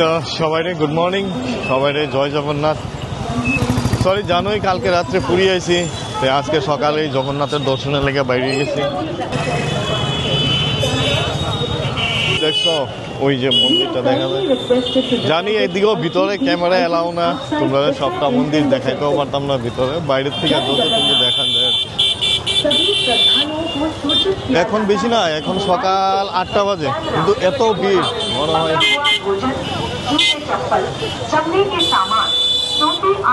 তো সবাইরে good morning, সবাইরে জয় জগন্নাথ। সরি জানোই কালকে রাত্রে পুরী আইছি, তো আজকে সকালে জগন্নাথের দর্শনের লেগে বাইরে গেছি। দেখছো ওই যে মন্দিরটা দেখা যায়, জানি এদিকেও ভিতরে ক্যামেরা এলাও না, তোমরা সবটা মন্দির দেখাইতেও পারতাম না ভিতরে, বাইরের থেকে যত তুমি দেখান যায়। এখন বেশি না, এখন সকাল 8টা বাজে, কিন্তু এত ভিড় মনে হয়।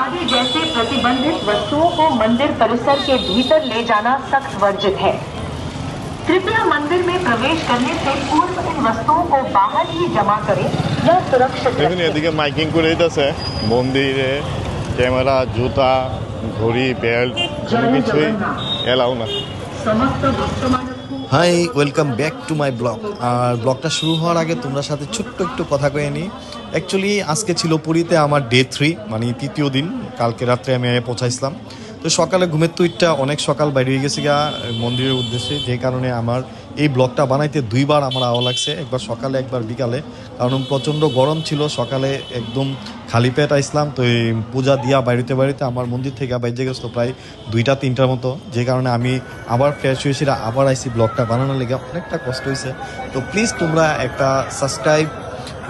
आदि जैसे प्रतिबंधित वस्तुओं को मंदिर परिसर के भीतर ले जाना सख्त वर्जित है। कृपया मंदिर में प्रवेश करने से पूर्व इन वस्तुओं को बाहर ही जमा करें या सुरक्षित रखें। এদিকে মাইকিং করে দিতেছে, মন্দিরে ক্যামেরা, জুতা, ঘড়ি, বেল্ট কোনো কিছুই এলাও না। Hi, welcome back to my blog. আর ব্লগটা শুরু হওয়ার আগে তোমরা সাথে ছোট্ট একটু কথা কয়ে নিই। অ্যাকচুয়ালি আজকে ছিল পুরীতে আমার ডে 3, মানে তৃতীয় দিন। কালকে রাত্রে আমি পৌঁছাইছিলাম। তো সকালে ঘুমের তুইটা অনেক সকাল বাইরে হয়ে গেছি গা মন্দিরের উদ্দেশ্যে, যে কারণে আমার এই ব্লগটা বানাইতে দুইবার আমার আওয়া লাগছে, একবার সকালে একবার বিকালে, কারণ প্রচণ্ড গরম ছিল। সকালে একদম খালি পেট আইসলাম, তো এই পূজা দিয়া বাড়িতে আমার মন্দির থেকে বাইরে গেছিল প্রায় 2টা-3টার মতো, যে কারণে আমি আবার ফ্রেশ হয়েছি, আবার আইসি ব্লগটা বানানোর লেগে। অনেকটা কষ্ট হয়েছে। তো প্লিজ তোমরা একটা subscribe,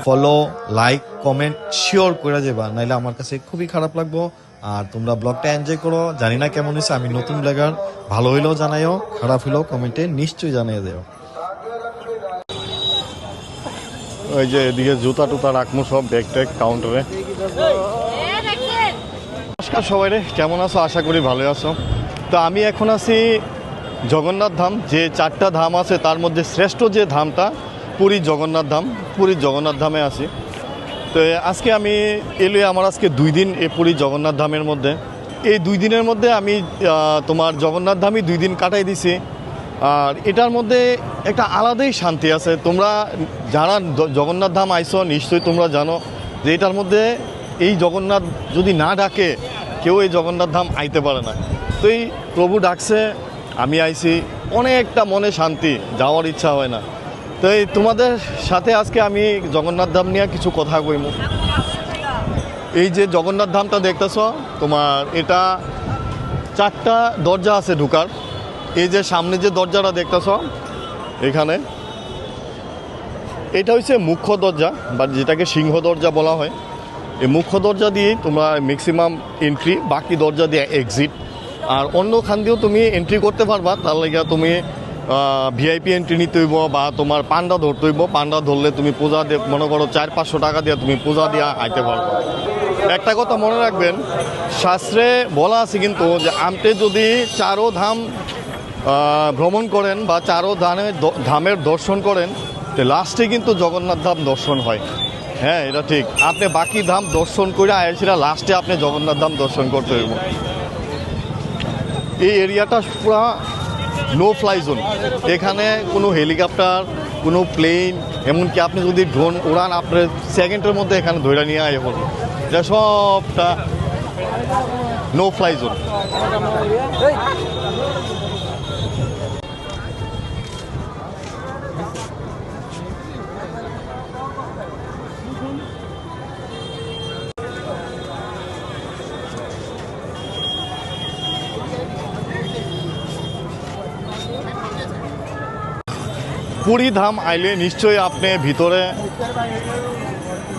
follow, like, comment sure করে যাবা, নাইলে আমার কাছে খুবই খারাপ লাগবো। আর তোমরা ব্লগটা এনজয় করো। জানি না কেমন হয়েছে, আমি নতুন ব্লগার, ভালো হইলেও জানাইও, খারাপ হইলেও কমেন্টে নিশ্চয়ই জানিয়ে দেও। ওই যে এদিকে জুতা টুতা রাখবো সব ব্যাগ ট্যাগ কাউন্টারে। নমস্কার সবাইরে, কেমন আছো? আশা করি ভালো আছো। তো আমি এখন আছি জগন্নাথ ধাম। যে 4টা ধাম আছে তার মধ্যে শ্রেষ্ঠ যে ধামটা পুরী জগন্নাথ ধাম, পুরী জগন্নাথ ধামে আছি। তো আজকে আমি এলে আমার আজকে 2 দিন এই পুরী জগন্নাথ ধামের মধ্যে। এই 2 দিনের মধ্যে আমি তোমার জগন্নাথ ধামই 2 দিন কাটাই দিছি। আর এটার মধ্যে একটা আলাদাই শান্তি আছে। তোমরা যারা জগন্নাথ ধাম আইছো নিশ্চয়ই তোমরা জানো যে এটার মধ্যে এই জগন্নাথ যদি না ডাকে কেউ এই জগন্নাথ ধাম আইতে পারে না। তো এই প্রভু ডাকছে, আমি আইছি, অনেকটা মনে শান্তি, যাওয়ার ইচ্ছা হয় না। তো এই তোমাদের সাথে আজকে আমি জগন্নাথ ধাম নিয়ে কিছু কথা কইব। এই যে জগন্নাথ ধামটা দেখতেছ, তোমার এটা 4টা দরজা আছে ঢুকার। এই যে সামনে যে দরজাটা দেখতেছ এখানে, এটা হচ্ছে মুখ্য দরজা, বা যেটাকে সিংহ দরজা বলা হয়। এই মুখ্য দরজা দিয়ে তোমরা ম্যাক্সিমাম এন্ট্রি, বাকি দরজা দিয়ে এক্সিট। আর অন্য খান দিয়েও তুমি এন্ট্রি করতে পারবা, তার লাগে তুমি ভিআইপি এন্ট্রি নিতে হইব, বা তোমার পান্ডা ধরতে হইব। পান্ডা ধরলে তুমি পূজা দিয়ে, মনে করো 400-500 টাকা দিয়ে তুমি পূজা দিয়ে আইতে পারবো। একটা কথা মনে রাখবেন, শাস্ত্রে বলা আছে কিন্তু যে আপনি যদি 4 ধাম ভ্রমণ করেন বা 4 ধামের দর্শন করেন, তো লাস্টে কিন্তু জগন্নাথ ধাম দর্শন হয়। হ্যাঁ, এটা ঠিক। আপনি বাকি ধাম দর্শন করে আয়েছিলা, লাস্টে আপনি জগন্নাথ ধাম দর্শন করতে হইব। এই এরিয়াটা পুরা নো ফ্লাই জোন। এখানে কোনো হেলিকপ্টার, কোনো প্লেন, এমনকি আপনি যদি ড্রোন উড়ান, আপনার সেকেন্ডের মধ্যে এখানে ধরে নিয়ে আয় পড়বে। এটা সবটা নো ফ্লাই জোন। পুরী ধাম আইলে নিশ্চয়ই আপনি ভিতরে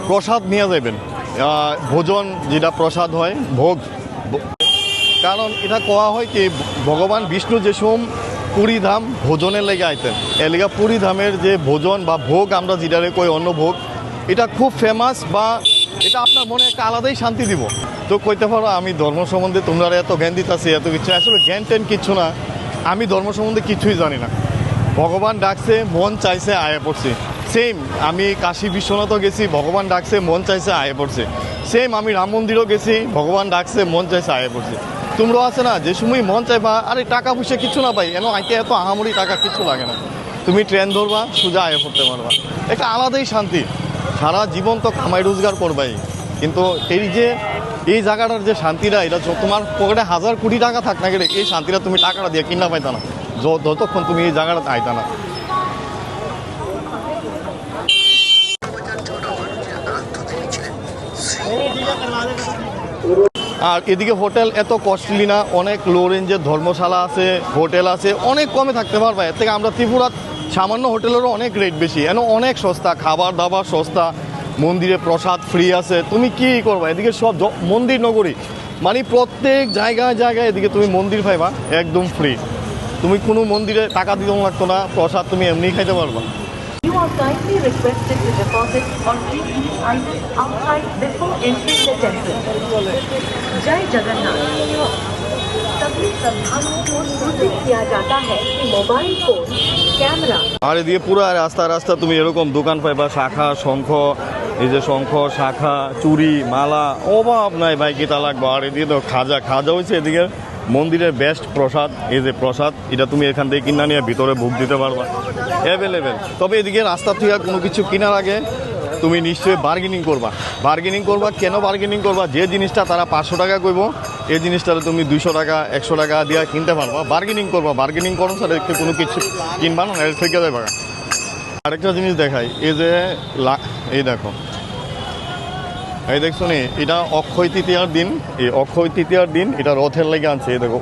প্রসাদ নিয়ে যাবেন, ভোজন যেটা প্রসাদ হয়, ভোগ। কারণ এটা কোয়া হয় কি, ভগবান বিষ্ণু যে সময় পুরী ধাম ভোজনের লেগে আইতেন, এর লেগে পুরী ধামের যে ভোজন বা ভোগ আমরা যেটারে কই অন্ন ভোগ, এটা খুব ফেমাস, বা এটা আপনার মনে একটা আলাদাই শান্তি দিব। তো কইতে পারো আমি ধর্ম সম্বন্ধে তোমরা এত জ্ঞান দিতেছি, এত কিছু, আসলে জ্ঞান ট্যান কিচ্ছু না। আমি ধর্ম সম্বন্ধে কিছুই জানি না। ভগবান ডাকছে, মন চাইছে, আয়ে পড়ছে। সেম আমি কাশী বিশ্বনাথও গেছি, ভগবান ডাকছে, মন চাইছে, আয়ে পড়ছে। সেম আমি রাম মন্দিরও গেছি, ভগবান ডাকছে, মন চাইছে, আয়ে পড়ছে। তোমরাও আছে না, যে সময় মন চাইবা, আরে টাকা পয়সা কিছু না পাই, আইতে এত আহামরি টাকা কিছু লাগে না, তুমি ট্রেন ধরবা, সোজা আয়ে পড়তে পারবা। একটা আলাদাই শান্তি। সারা জীবন তো কামাই রোজগার করবাই, কিন্তু এই যে এই জায়গাটার যে শান্তিটা, এটা তোমার পকেটে 1000 কোটি টাকা থাক না গেলে এই শান্তিটা তুমি টাকাটা দিয়ে কিনা পাইতা না, যতক্ষণ তুমি এই জায়গাটাতে আইতা না। আর এদিকে হোটেল এত কস্টলি না, অনেক লো রেঞ্জের ধর্মশালা আছে, হোটেল আছে, অনেক কমে থাকতে পারবে। এর থেকে আমরা ত্রিপুরার সামান্য হোটেলেরও অনেক রেট বেশি, এন অনেক সস্তা, খাবার দাবার সস্তা, মন্দিরে প্রসাদ ফ্রি আছে। তুমি কি করবা, এদিকে সব মন্দির নগরী, মানে প্রত্যেক জায়গায় জায়গায় এদিকে তুমি মন্দির পাইবা একদম ফ্রি। তুমি কোনো মন্দিরে টাকা দিতে লাগতো না, প্রসাদ তুমি এমনি খাইতে পারবা। You are kindly requested to deposit or keep these items outside before entering the temple. जय जगन्नाथ। सभी श्रद्धालुओं को सूचित किया जाता है कि मोबाइल फोन, कैमरा আর এদিকে পুরো রাস্তা রাস্তা তুমি এরকম দোকান পাইবা, শাখা শঙ্খ, এই যে শঙ্খ শাখা চুড়ি মালা, অভাব নাই ভাই, কিতা লাগবে। আর এদিকে তো খাজা, খাজা হয়েছে এদিকে মন্দিরের বেস্ট প্রসাদ। এই যে প্রসাদ, এটা তুমি এখান থেকে কিনা নিয়ে ভিতরে ভোগ দিতে পারবা, অ্যাভেলেবেল। তবে এদিকে রাস্তা থেকে কোনো কিছু কেনার আগে তুমি নিশ্চয়ই বার্গেনিং করবা। বার্গেনিং করবা, কেন বার্গেনিং করবা? যে জিনিসটা তারা 500 টাকা কইব, এই জিনিসটা তুমি 200 টাকা 100 টাকা দিয়ে কিনতে পারবা। বার্গেনিং করবা, বার্গেনিং করো স্যার, একটু কোনো কিছু কিনবা না, এর থেকে দেবা। আরেকটা জিনিস দেখাই, এই যে এই দেখো, এই দেখছো নি, এটা অক্ষয় তৃতীয়ার দিন। এই অক্ষয় তৃতীয়ার দিন এটা রথের লেগে আনছে। এই দেখো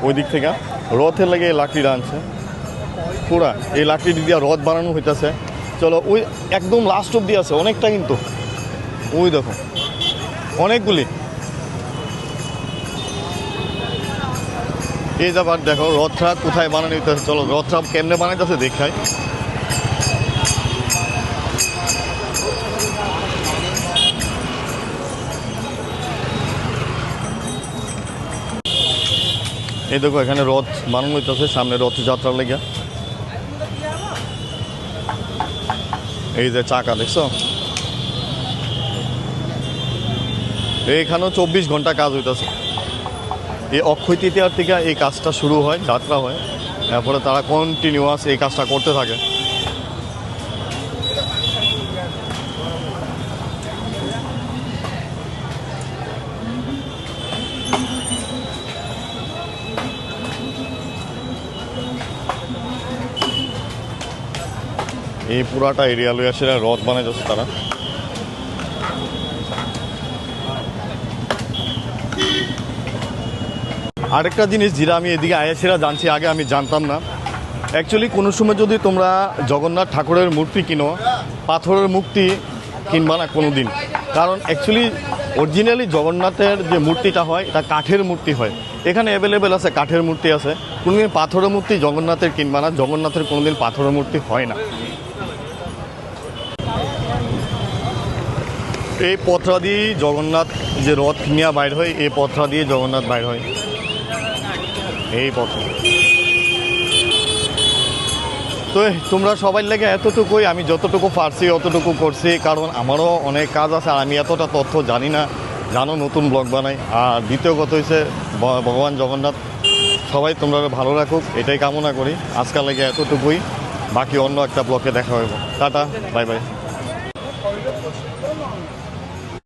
ওই দিক থেকে রথের লেগে এই লাকড়িটা আনছে পুরা। এই লাকড়ি দিয়ে রথ বানানো হইতেছে। চলো ওই একদম লাস্ট অব্দি আছে অনেকটা, কিন্তু ওই দেখো অনেকগুলি। এই যাবার দেখো রথটা কোথায় বানানো হইতেছে। চলো রথটা কেমনে বানাইতেছে দেখাই। এই দেখো এখানে রথ বানানো হইতেছে, সামনে রথযাত্রার লেগে। এই যে চাকা দেখছো, এইখানেও 24 ঘন্টা কাজ হইতেছে। এই অক্ষয় তৃতীয়ার থেকে এই কাজটা শুরু হয়, যাত্রা হয়, তারপরে তারা কন্টিনিউয়াস এই কাজটা করতে থাকে। এই পুরাটা এরিয়া লইয়া সেরা রথ বানাই যাচ্ছে তারা। আরেকটা জিনিস যেটা আমি এদিকে আয়াসেরা জানছি, আগে আমি জানতাম না। অ্যাকচুয়ালি কোনো সময় যদি তোমরা জগন্নাথ ঠাকুরের মূর্তি কিনো, পাথরের মূর্তি কিনবা না কোনো দিন। কারণ অ্যাকচুয়ালি অরিজিনালি জগন্নাথের যে মূর্তিটা হয় এটা কাঠের মূর্তি হয়। এখানে অ্যাভেলেবেল আছে, কাঠের মূর্তি আছে। কোনোদিন পাথরের মূর্তি জগন্নাথের কিনবা না, জগন্নাথের কোনোদিন পাথরের মূর্তি হয় না। এই পথরা দিয়ে জগন্নাথ যে রথ নিয়ে বাইর হয়, এই পথরা দিয়ে জগন্নাথ বাইর হয়, এই পথ। তো তোমরা সবাই লেগে এতটুকুই, আমি যতটুকু পারছি অতটুকু করছি, কারণ আমারও অনেক কাজ আছে আর আমি এতটা তথ্য জানি না। জানো নতুন ব্লগ বানাই। আর দ্বিতীয় কথা হচ্ছে ভগবান জগন্নাথ সবাই তোমরা ভালো রাখুক, এটাই কামনা করি। আজকাল লেগে এতটুকুই, বাকি অন্য একটা ব্লগে দেখা হইব। Tata, bye bye.